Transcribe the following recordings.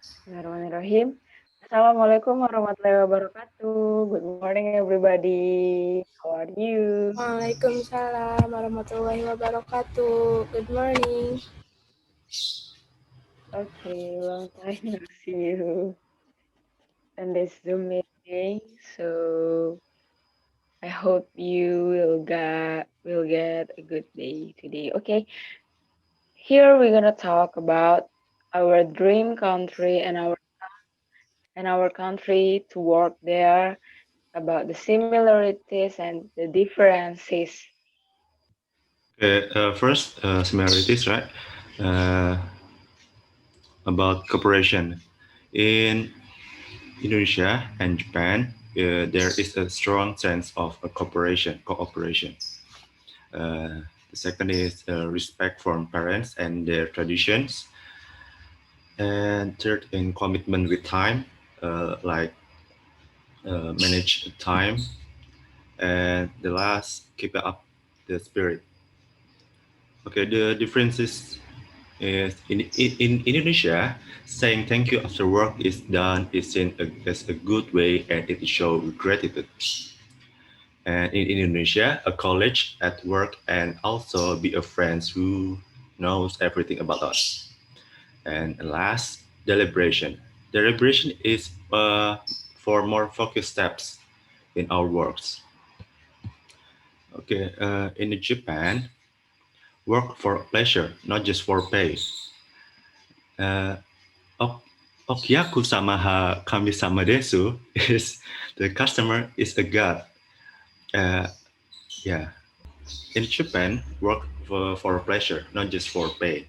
Bismillahirrahmanirrahim. Assalamualaikum warahmatullahi wabarakatuh. Good morning, everybody. How are you? Waalaikumsalam warahmatullahi wabarakatuh. Good morning. Okay, long time no see you in this Zoom meeting. So I hope you will get a good day today. Okay, here we're gonna talk about our dream country and our country to work there, about the similarities and the differences. Okay, first, similarities, right? Uh, about cooperation. In Indonesia and Japan, there is a strong sense of cooperation. The second is respect for parents and their traditions. And third, in commitment with time, like manage time. And the last, keep up the spirit. Okay, the differences is in Indonesia, saying thank you after work is done is seen as a good way and it shows gratitude. And in Indonesia, a college at work and also be a friend who knows everything about us. And last, deliberation. Deliberation is for more focused steps in our works. Okay, in Japan, work for pleasure, not just for pay. Uh, Ok- Okyaku sama ha kami sama desu is the customer is a god. Uh, yeah. In Japan, work for pleasure, not just for pay.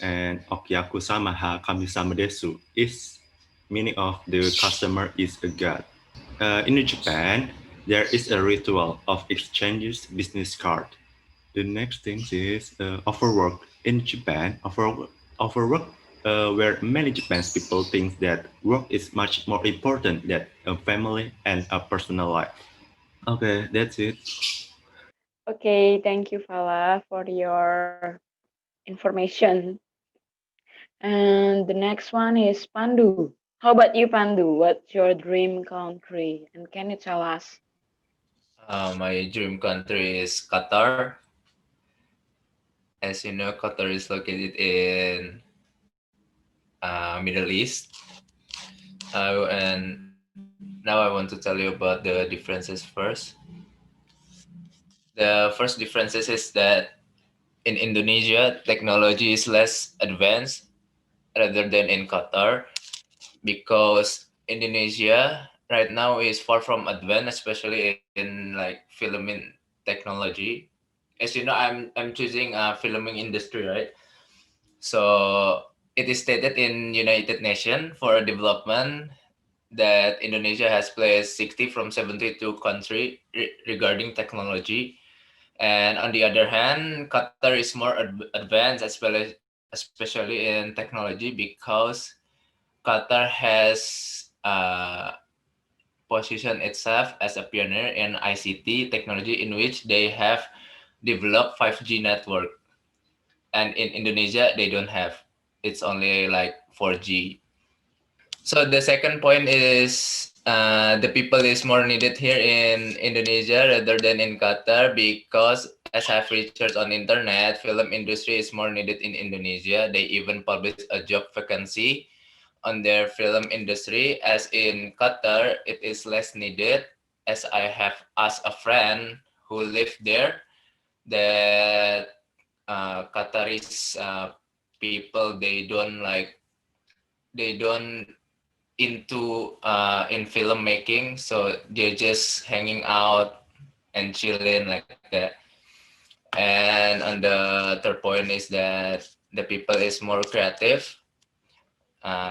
And Okyaku sama ha kami sama desu is meaning of the customer is a god. In Japan, there is a ritual of exchanges business card. The next thing is overwork. In Japan, overwork where many Japanese people think that work is much more important than a family and a personal life. Okay, that's it. Okay, thank you, Falah, for your information. And the next one is Pandu. How about you, Pandu? What's your dream country? And can you tell us? My dream country is Qatar. As you know, Qatar is located in Middle East. And now I want to tell you about the differences first. The first differences is that in Indonesia, technology is less advanced rather than in Qatar because Indonesia right now is far from advanced, especially in like filming technology. As you know, I'm choosing filming industry, right? So it is stated in United Nations for development that Indonesia has placed 60 from 72 country regarding technology. And on the other hand, Qatar is more advanced, especially in technology, because Qatar has positioned itself as a pioneer in ICT technology, in which they have developed 5G network, and in Indonesia they don't have. It's only like 4G. So the second point is the people is more needed here in Indonesia rather than in Qatar, because as I've researched on internet, film industry is more needed in Indonesia. They even publish a job vacancy on their film industry, as in Qatar it is less needed. As I have asked a friend who lived there that Qataris people, they don't into in filmmaking, so they're just hanging out and chilling like that. And on the third point is that the people is more creative.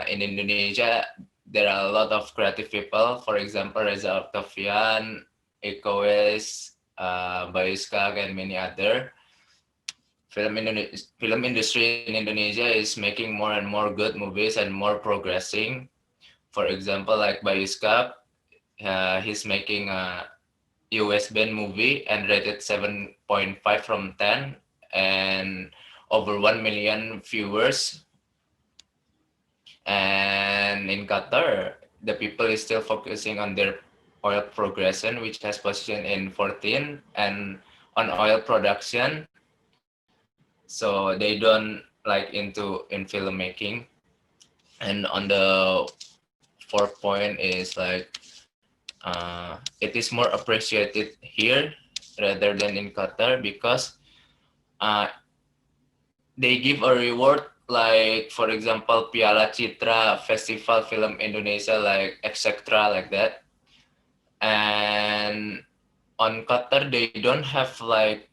In Indonesia, there are a lot of creative people. For example, Reza Octavian, Ekoes, Bayuskak, and many other. Film industry in Indonesia is making more and more good movies and more progressing. For example, like Bayuskak, he's making a US band movie and rated 7.5 from 10 and over 1 million viewers. in Qatar, the people is still focusing on their oil progression, which has position in 14, and on oil production. So they don't like in filmmaking. And on the fourth point is like it is more appreciated here rather than in Qatar because uh, they give a reward like for example Piala Citra Festival Film Indonesia like etc like that. And on Qatar they don't have like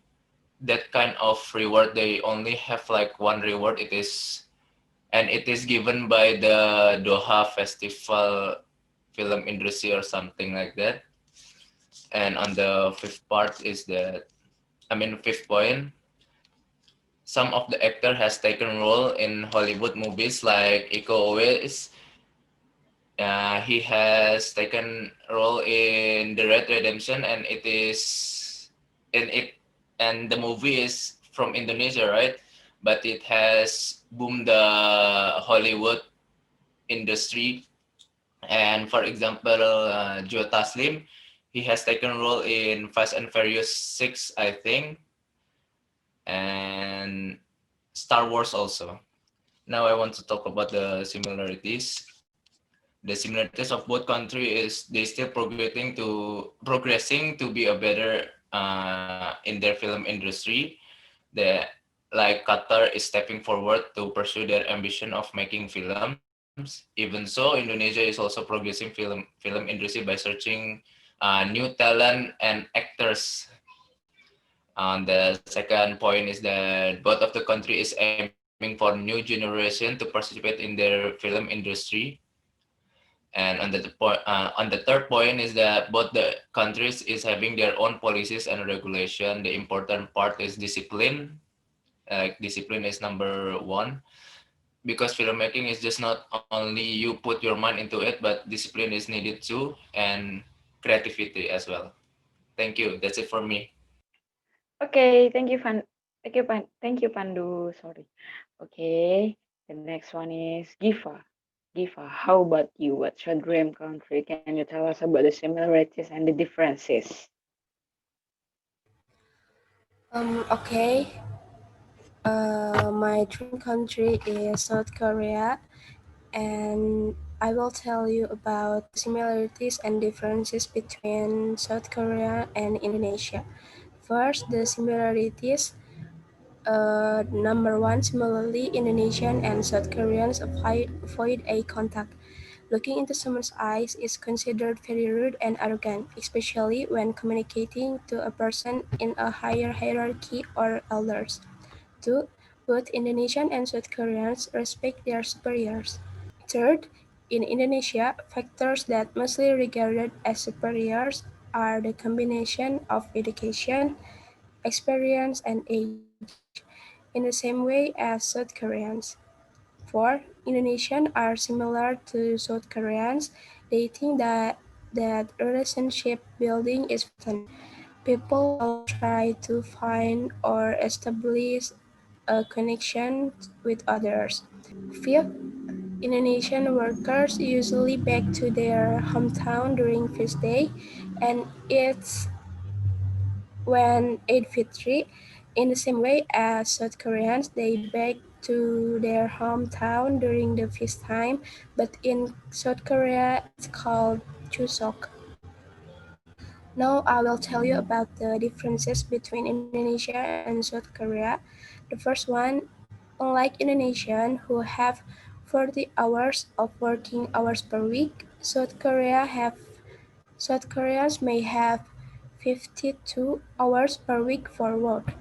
that kind of reward. They only have like one reward. It is given by the Doha Festival Film Industry or something like that. And on the fifth part is that fifth point, some of the actor has taken role in Hollywood movies like Iko Uwais. He has taken role in The Red Redemption, and it is in it, and the movie is from Indonesia, right? But it has boomed the Hollywood industry. And for example, Joe Taslim, he has taken role in Fast and Furious 6, I think, and Star Wars also. Now I want to talk about the similarities. The similarities of both countries is they still progressing to be a better in their film industry. The like Qatar is stepping forward to pursue their ambition of making films. Even so, Indonesia is also progressing film industry by searching new talent and actors. The second point is that both of the country is aiming for new generation to participate in their film industry. And on the third point is that both the countries is having their own policies and regulation. The important part is discipline. Discipline is number one because filmmaking is just not only you put your mind into it, but discipline is needed too, and creativity as well. Thank you. That's it for me. Okay, thank you, Pandu. Sorry. Okay, the next one is Giva. Giva, how about you? What's your dream country? Can you tell us about the similarities and the differences? Okay. My dream country is South Korea, and I will tell you about the similarities and differences between South Korea and Indonesia. First, the similarities. Number one, similarly, Indonesian and South Koreans avoid eye contact. Looking into someone's eyes is considered very rude and arrogant, especially when communicating to a person in a higher hierarchy or elders. Two, both Indonesian and South Koreans respect their superiors. Third, in Indonesia, factors that mostly regarded as superiors are the combination of education, experience, and age, in the same way as South Koreans. Four, Indonesians are similar to South Koreans. They think that relationship building is fun. People will try to find or establish a connection with others. Fifth, Indonesian workers usually back to their hometown during feast day, and it's when Eid Fitri. In the same way as South Koreans, they back to their hometown during the feast time, but in South Korea it's called Chuseok. Now I will tell you about the differences between Indonesia and South Korea. The first one, unlike Indonesian who have 40 hours of working hours per week, South Koreans may have 52 hours per week for work.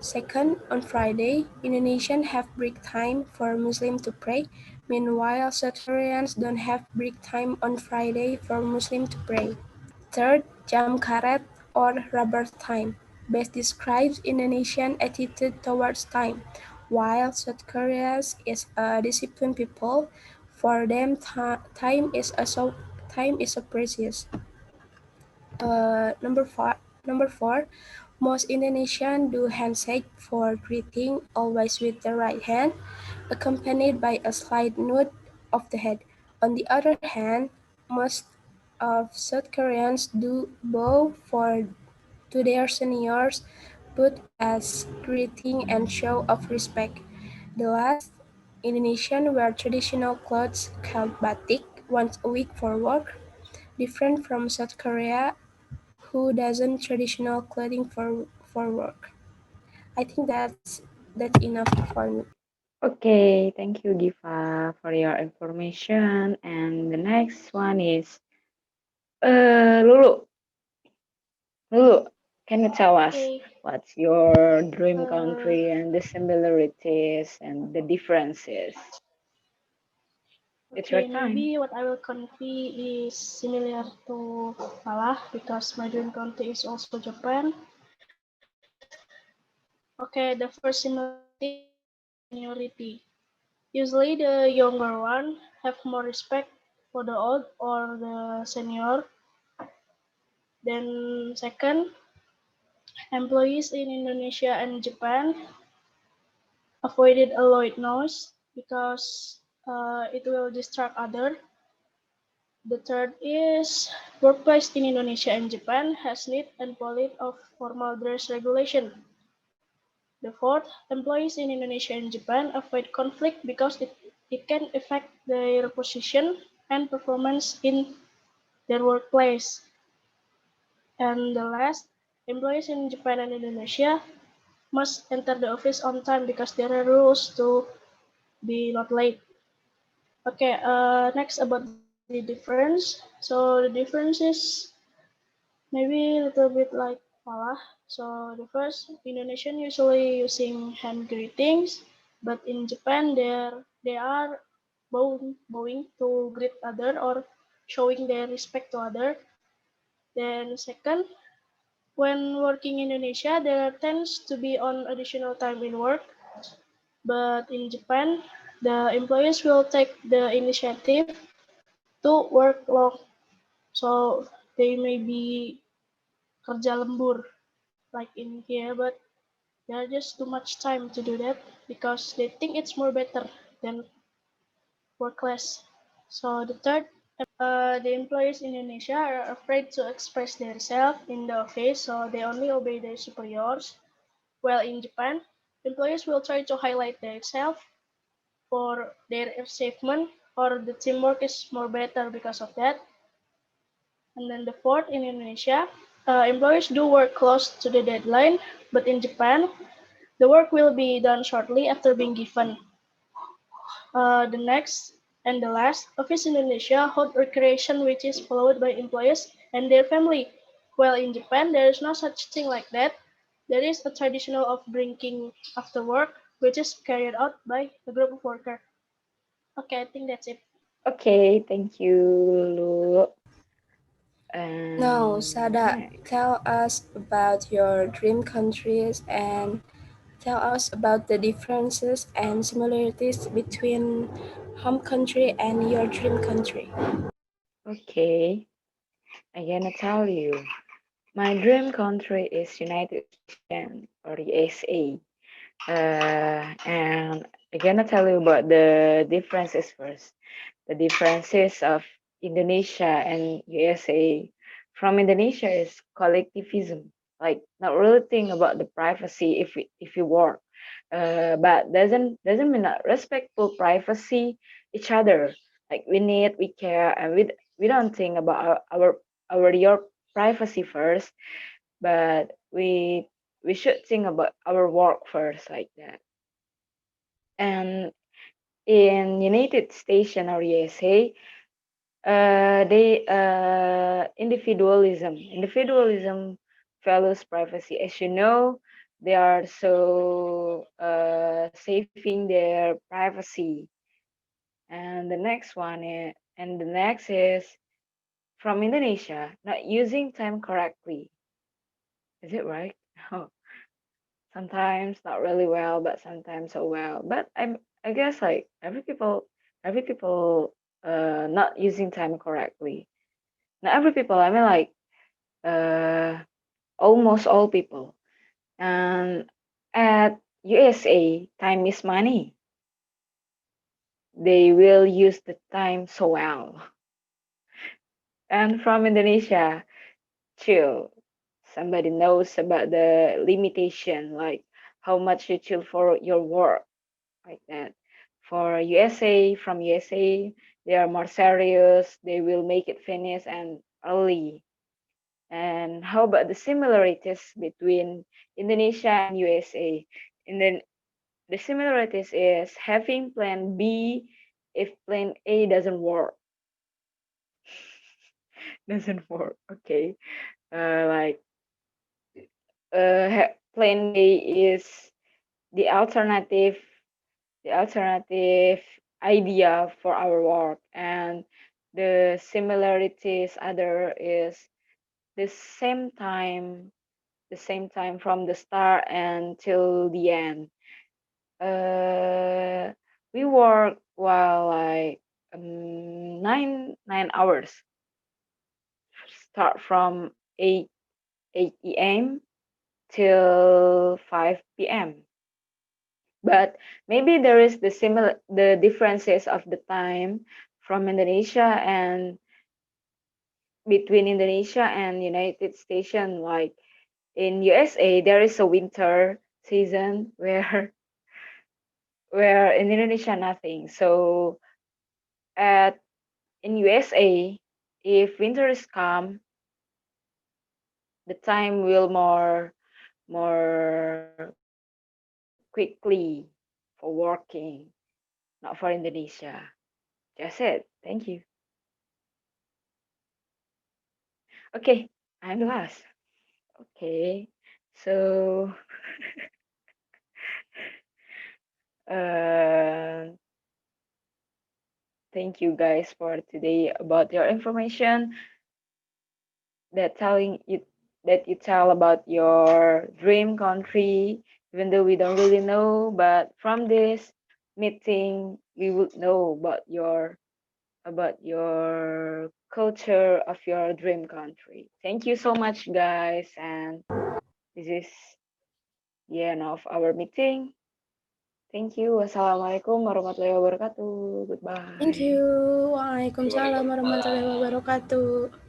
Second, on Friday, Indonesians have break time for Muslims to pray. Meanwhile, South Koreans don't have break time on Friday for Muslims to pray. Third, jam karet or rubber time best describes Indonesian attitude towards time, while South Korea's is a disciplined people. For them, time is so precious. Number four, most Indonesians do handshake for greeting, always with the right hand, accompanied by a slight nod of the head. On the other hand, most of South Koreans do bow to their seniors, both as greeting and show of respect. The last, Indonesian wear traditional clothes called batik once a week for work, different from South Korea, who doesn't traditional clothing for work. I think that's enough for me. Okay, thank you, Giva, for your information. And the next one is Lulu. Lulu, can you tell us Okay. what's your dream Uh, country and the similarities and the differences? It's your okay. time. Maybe what I will convey is similar to Falah because my dream country is also Japan. Okay. The first similarity is seniority. Usually, the younger one have more respect for the old or the senior. Then second, employees in Indonesia and Japan avoided a loud noise because it will distract other. The third is workplace in Indonesia and Japan has neat and polite of formal dress regulation. The fourth, employees in Indonesia and Japan avoid conflict because it can affect their position and performance in their workplace. And the last, employees in Japan and Indonesia must enter the office on time because there are rules to be not late. Okay, next about the difference. So the difference is maybe a little bit like Falah. So the first, Indonesian usually using hand greetings, but in Japan they are bowing to greet other or showing their respect to other. Then second, when working in Indonesia, there tends to be on additional time in work, but in Japan, the employees will take the initiative to work long. So they may be kerja lembur like in here, but there are just too much time to do that because they think it's more better than work less. So the third, the employees in Indonesia are afraid to express themselves in the office, so they only obey their superiors. While in Japan, employees will try to highlight themselves for their achievement or the teamwork is more better because of that. And then the fourth in Indonesia, employees do work close to the deadline, but in Japan, the work will be done shortly after being given. The next and the last, Office Indonesia hold recreation which is followed by employees and their family. While in Japan, there is no such thing like that. There is a traditional of drinking after work, which is carried out by a group of workers. Okay, I think that's it. Okay, thank you, Lulu. Now, And Sada, next. tell us about your dream countries and tell us about the differences and similarities between home country and your dream country. Okay, I'm gonna tell you. My dream country is United States or USA. And I'm gonna tell you about the differences first. The differences of Indonesia and USA. From Indonesia is collectivism, like not really think about the privacy if you work, but doesn't mean not respectful privacy each other. Like we care, and we don't think about our your privacy first, but we should think about our work first, like that. And in United States or USA, they individualism values privacy. As you know, they are so saving their privacy. And the next is from Indonesia, not using time correctly. Is it right? Oh, sometimes not really well, but sometimes so well. But I guess like every people not using time correctly. Not every people. I mean like uh almost all people. And at USA, time is money. they will use the time so well. And from Indonesia, chill. Somebody knows about the limitation, like how much you chill for your work, like that. For USA, from USA, they are more serious. They will make it finish and early. And how about the similarities between Indonesia and USA? And then the similarities is having plan B if plan A doesn't work. Doesn't work. Okay. Like plan B is the alternative, the alternative idea for our work, and the similarities other is the same time, the same time from the start until the end. uh we work while like 9 hours, start from 8 a.m. till 5 p.m. But maybe there is the differences of the time from Indonesia and between Indonesia and United States. Like in USA there is a winter season where where in Indonesia nothing. So at in USA, if winter is come, the time will more quickly for working, not for Indonesia. That's it. Thank you. Okay, I'm the last. Okay, so uh, thank you guys for today about your information that telling you that you tell about your dream country, even though we don't really know, but from this meeting we would know about your culture of your dream country. Thank you so much guys, and this is the end of our meeting. Thank you. Wassalamualaikum warahmatullahi wabarakatuh. Thank you. Goodbye. Waalaikumsalam warahmatullahi wabarakatuh.